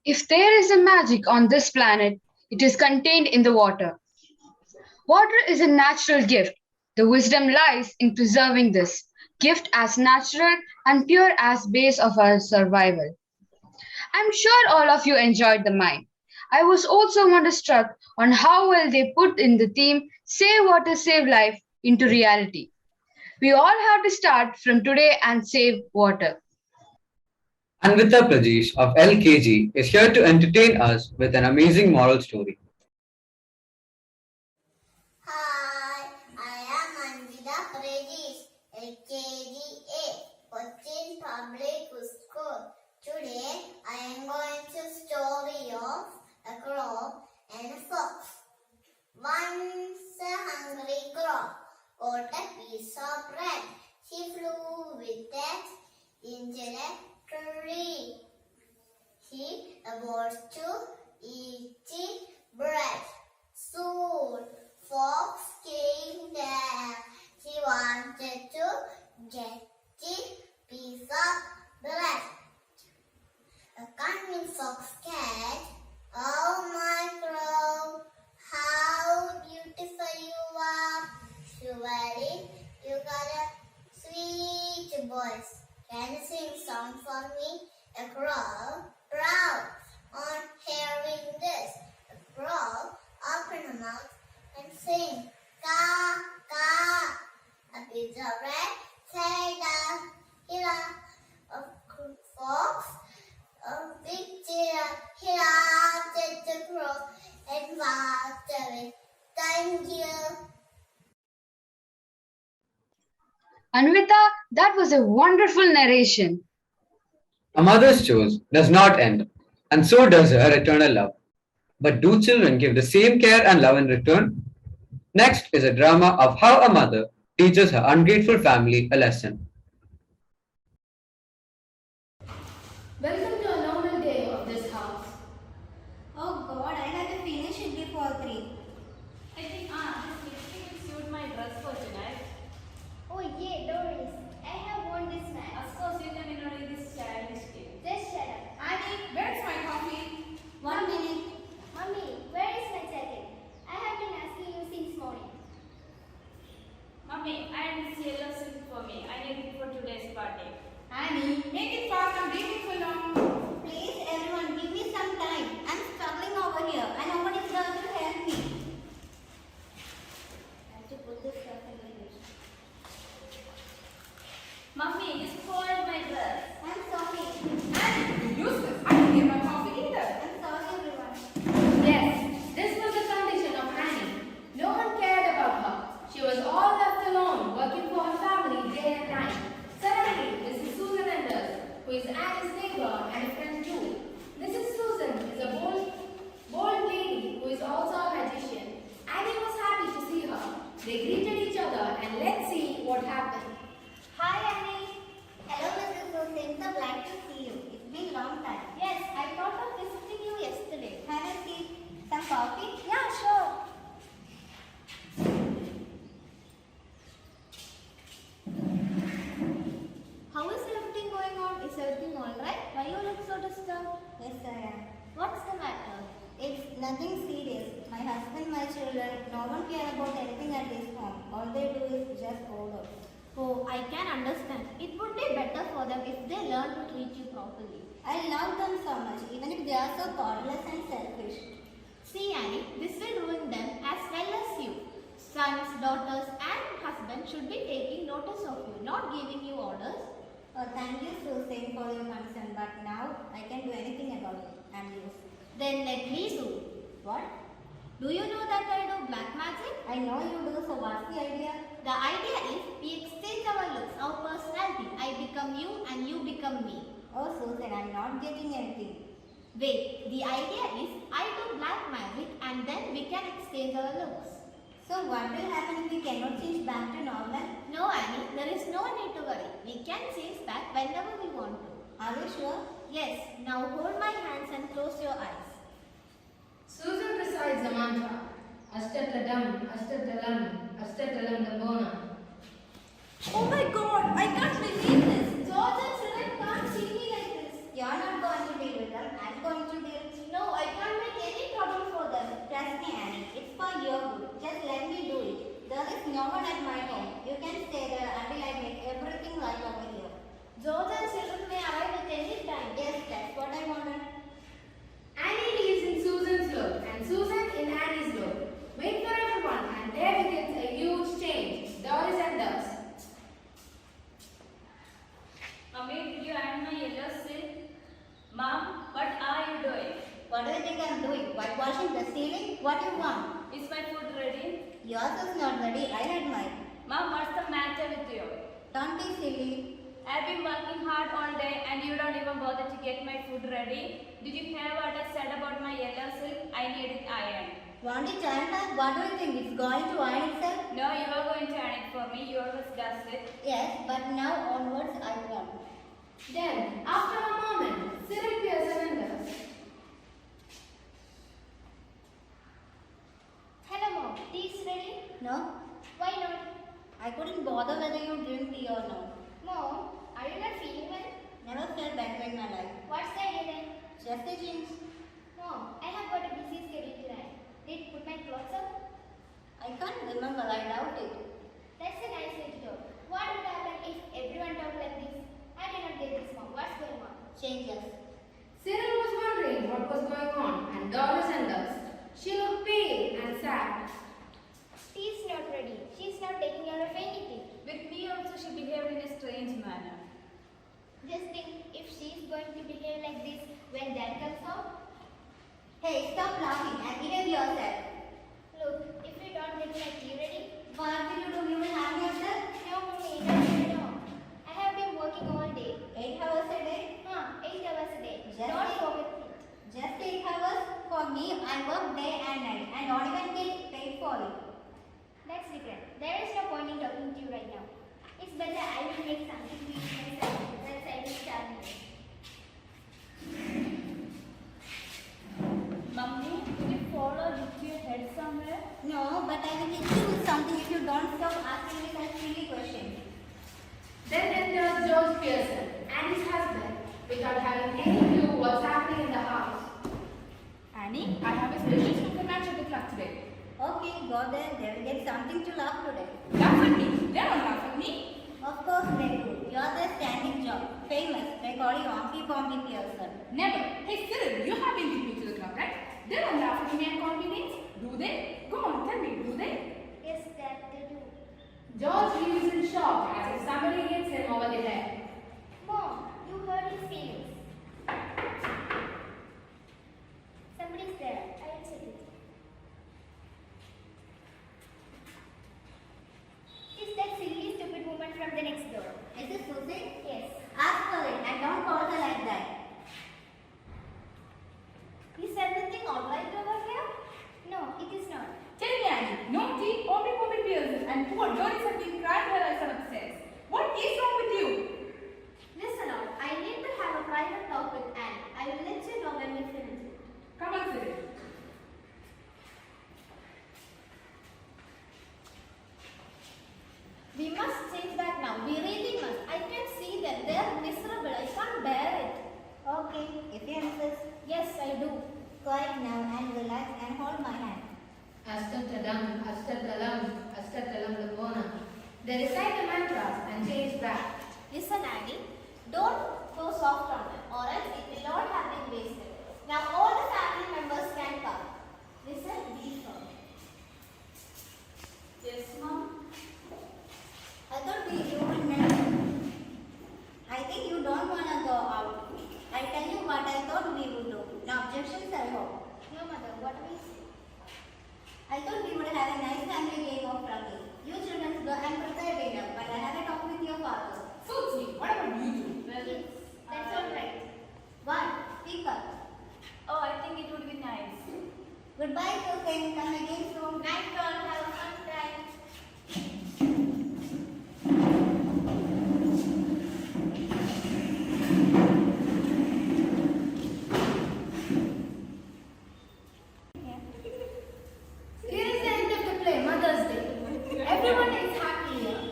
If there is a magic on this planet, it is contained in the water. Water is a natural gift. The wisdom lies in preserving this gift as natural and pure as base of our survival. I'm sure all of you enjoyed the mime. I was also wonderstruck on how well they put in the theme Save Water, Save Life into reality. We all have to start from today and save water. Anvita Prajesh of LKG is here to entertain us with an amazing moral story. Hi, I am Anvita Prajesh, LKGA, Cochin Public School. Today, I am going to story of a crow and a fox. Once a hungry crow got a piece of bread. She flew with it into a tree. He was to eat the bread. Soon, fox came there. She wanted to get the piece of bread. A cunning fox said, "Oh my crow, how beautiful you are! Surely you got a sweet voice. Can you sing a song for me?" A crow, proud on hearing this, the crow opened her mouth and sang, "Ka, ka." A piece of bread fell down. Hira, a fox, a big tear. He laughed at the crow and walked away. Thank you. Anvita, that was a wonderful narration. A mother's chores does not end, and so does her eternal love. But do children give the same care and love in return? Next is a drama of how a mother teaches her ungrateful family a lesson. Welcome to a normal day of this house. Oh God, I have to finish it before 3. I think, this lipstick will suit my dress for tonight. Oh yeah, Doris. I have won this match. Of course, you can ignore this childish kid. Just shut up. Annie, where's my coffee? 1 minute. Mummy, where is my jacket? I have been asking you since morning. Mummy, iron this yellow silk for me. I need it for today's party. Annie, Make it fast, I'm waiting for long. please everyone give me some time. I'm struggling over here and nobody is there to help me. I have to put this stuff in the dish. Mummy, you spoiled my dress. I'm sorry. Annie, you useless. I didn't get my coffee either. I'm sorry everyone. Yes, this was the condition of Annie. No one cared about her. She was all left alone, working for her family day and night. Suddenly, Mrs. Susan enters, who is Annie's neighbor and a friend too. Mrs. Susan is a bold lady who is also a magician. Annie was happy to see her. They greeted each other and let's see what happened. Hi Annie. Hello Mrs. Susan. So glad to see you. It's been a long time. Yes, I thought of visiting you yesterday. Have a seat. Some coffee? Yeah, sure. How is everything going on? Is everything alright? Why you look so disturbed? Yes, I am. What's the matter? It's nothing serious. My husband, my children, no one care about anything at this home. All they do is just order. Oh, I can understand. It would be better for them if they learn to treat you properly. I love them so much, even if they are so thoughtless and selfish. See, Annie, this will ruin them as well as you. Sons, daughters, and husband should be taking notice of you, not giving you orders. Oh, thank you, Susan, for your concern, but now I can do anything about it. I'm used. Then let me do. What? Do you know that I do black magic? I know you do, so what's the idea? The idea is we exchange our looks, our personality. I become you and you become me. Oh, Susan, I'm not getting anything. Wait, the idea is I do black magic and then we can exchange our looks. So what will happen if we cannot change back to normal? No, Annie, there is no need to worry. We can change back whenever we want to. Are you sure? Yes, now hold my hands and close your eyes. Susan recites the mantra. Astatadam, Astatalam, Astatalam Dabona. Oh my God, I can't believe this. George and Siren can't see me like this. You're not going to deal with them. I'm going to deal one at my home. You can stay there until I make everything right over here. George and children may arrive at any time. Yes, that's what I wanted. Annie lives in Susan's look and Susan in Annie's look. Wait for everyone and there begins a huge change. Doris and Dust. Mummy, did you iron my yellow silk? Mom, what are you doing? What do you think I'm doing? Whitewashing the ceiling? What do you want? Is my food ready? Yours is not ready. I had mine. Mom, what's the matter with you? Don't be silly. I've been working hard all day and you don't even bother to get my food ready. Did you hear what I said about my yellow silk? I need it ironed. Want it ironed back? What do you think? It's going to iron itself? No, you are going to iron it for me. You always does it. Yes, but now onwards I won't. Then, after a moment, Cyril Pearson enters. Hello, Mom. Tea is ready? No. Why not? I couldn't bother whether you drink tea or not. Mom, are you not feeling well? Never felt better in my life. What's the idea then? Just a change. Mom, I have got a busy schedule tonight. Did you put my clothes up? I can't remember. I doubt it. That's a nice way to talk. What would happen if everyone talked like this? I cannot get this, Mom. What's going on? Changes. Cyril was wondering what was going on and Doris and Dust. She looked pale and sad. She's not ready. She's not taking care of anything. With me also she behaved in a strange manner. Just think, if she's going to behave like this when Dad comes home. Hey, stop laughing and behave yourself. Look, if you don't get my tea ready, what will you do? You will have me upset? No, Mommy, no. I have been working all day. 8 hours a day? 8 hours a day. Don't forget it. Just 8 hours? For me, I work day and night and don't even get paid for it. That's different. There is no point in talking to you right now. It's better I will make something to eat myself. Else I will starve you. Mummy, did you fall or hit your head somewhere? No, but I will hit you with something if you don't stop asking me such silly questions. Then enters George Pearson and his husband without having any clue what's happening in the house. Annie, I have a special snooker match at the club today. Okay, go there. They will get something to laugh today. Laugh at me? They don't laugh at me. Of course they do. You're their standing job. Famous. They call you Auntie Pompey Pearson. Never. Hey Cyril, you have been with me to the club, right? They don't laugh at me and call me names. Do they? Go on, tell me, do they? Yes, Dad, they do. George leaves in shock as if somebody hits him over the head. Mom, you hurt his feelings. Somebody's there. I will check it. Is that silly, stupid woman from the next door? Is it Susie? Yes. Ask for it and don't call her like that. Is everything alright over here? No, it is not. Tell me, Annie, no tea, Pompey Pearson, and poor Doris have been crying her eyes out upstairs. What is wrong with you? Listen up. I need to have a private talk with Anne. I will let you know when we finish it. Come on, Cyril. We must change that now. We really must. I can see them. They are miserable. I can't bear it. Okay, if you insist. Yes, I do. Quiet now and relax and hold my hand. Astatalam, Astatalam, Astatalam Lupona. They recite the mantras and change back. Listen, Annie. Don't go soft on them or else it will all have been wasted. Now all the family members can come. Listen, be firm. Yes, Mom. I thought you would never. I think you don't want to go out. I tell you what I thought we would do. No objections, I hope. No, Mother, what do we say? I thought we would have a nice family game of rugby. You children go and prepare dinner, but I have a talk with your father. Suits me. What about you two? Well, yes, that's all right. One, speak up. Oh, I think it would be nice. Goodbye, Susan. Come again soon. Night, all. Have a fun time. Here is the end of the play, Mother's Day. Everyone is happy here.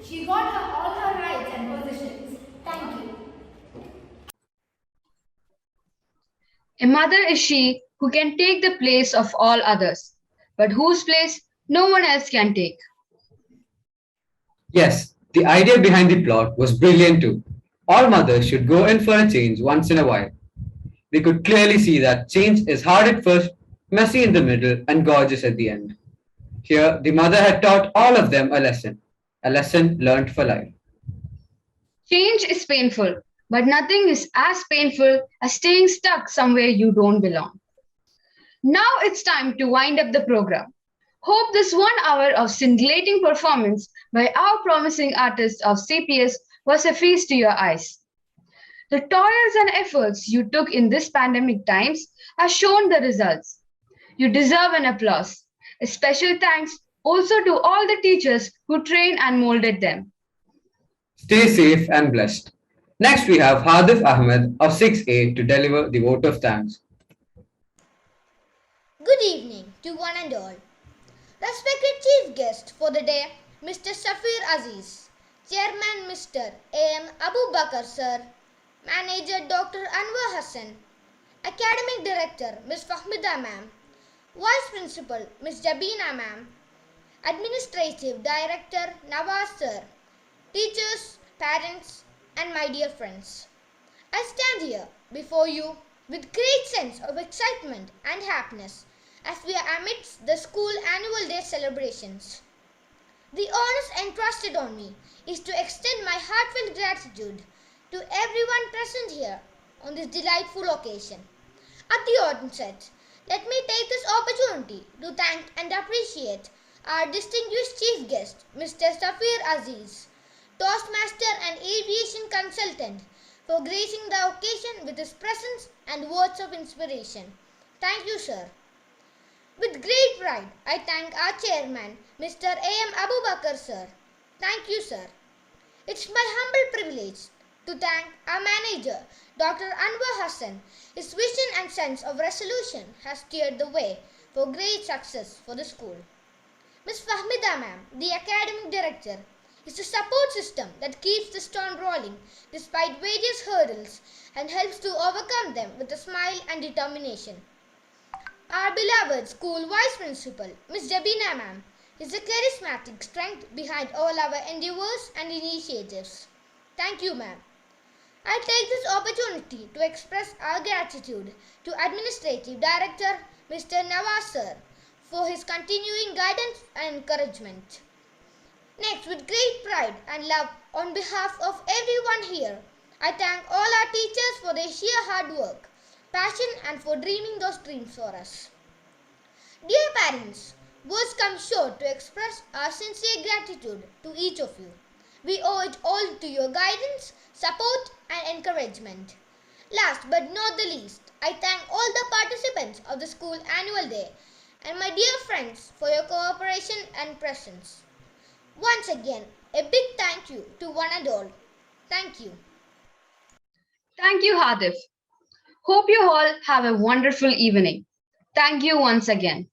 She got her all her rights and positions. Thank you. A mother is she who can take the place of all others, but whose place no one else can take. Yes, the idea behind the plot was brilliant too. All mothers should go in for a change once in a while. We could clearly see that change is hard at first, messy in the middle, and gorgeous at the end. Here, the mother had taught all of them a lesson learned for life. Change is painful, but nothing is as painful as staying stuck somewhere you don't belong. Now it's time to wind up the program. Hope this 1 hour of scintillating performance by our promising artists of CPS was a feast to your eyes. The toils and efforts you took in this pandemic times have shown the results. You deserve an applause. A special thanks also to all the teachers who trained and molded them. Stay safe and blessed. Next, we have Hadif Ahmed of 6A to deliver the vote of thanks. Good evening to one and all. Respected Chief Guest for the day, Mr. Safeer Azeez, Chairman Mr. A.M. Abu Bakr Sir, Manager Dr. Anwar Hassan, Academic Director Ms. Fahmida Ma'am, Vice Principal Ms. Jabina Ma'am, Administrative Director Nawaz Sir, teachers, parents, and my dear friends. I stand here before you with great sense of excitement and happiness as we are amidst the school annual day celebrations. The honors entrusted on me is to extend my heartfelt gratitude to everyone present here on this delightful occasion. At the onset, let me take this opportunity to thank and appreciate our distinguished chief guest, Mr. Safeer Azeez, Toastmaster and Aviation Consultant, for gracing the occasion with his presence and words of inspiration. Thank you, sir. With great pride, I thank our chairman, Mr. A.M. Abu Bakr, sir. Thank you, sir. It's my humble privilege to thank our manager, Dr. Anwar Hassan. His vision and sense of resolution has steered the way for great success for the school. Ms. Fahmida ma'am, the academic director, is a support system that keeps the storm rolling despite various hurdles and helps to overcome them with a smile and determination. Our beloved school vice principal, Ms. Jabina ma'am, is the charismatic strength behind all our endeavors and initiatives. Thank you, ma'am. I take this opportunity to express our gratitude to Administrative Director Mr. Nawaz sir for his continuing guidance and encouragement. Next, with great pride and love on behalf of everyone here, I thank all our teachers for their sheer hard work, passion and for dreaming those dreams for us. Dear parents, words come short to express our sincere gratitude to each of you. We owe it all to your guidance, support and encouragement. Last but not the least, I thank all the participants of the school annual day and my dear friends for your cooperation and presence. Once again, a big thank you to one and all. Thank you. Thank you, Hadif. Hope you all have a wonderful evening. Thank you once again.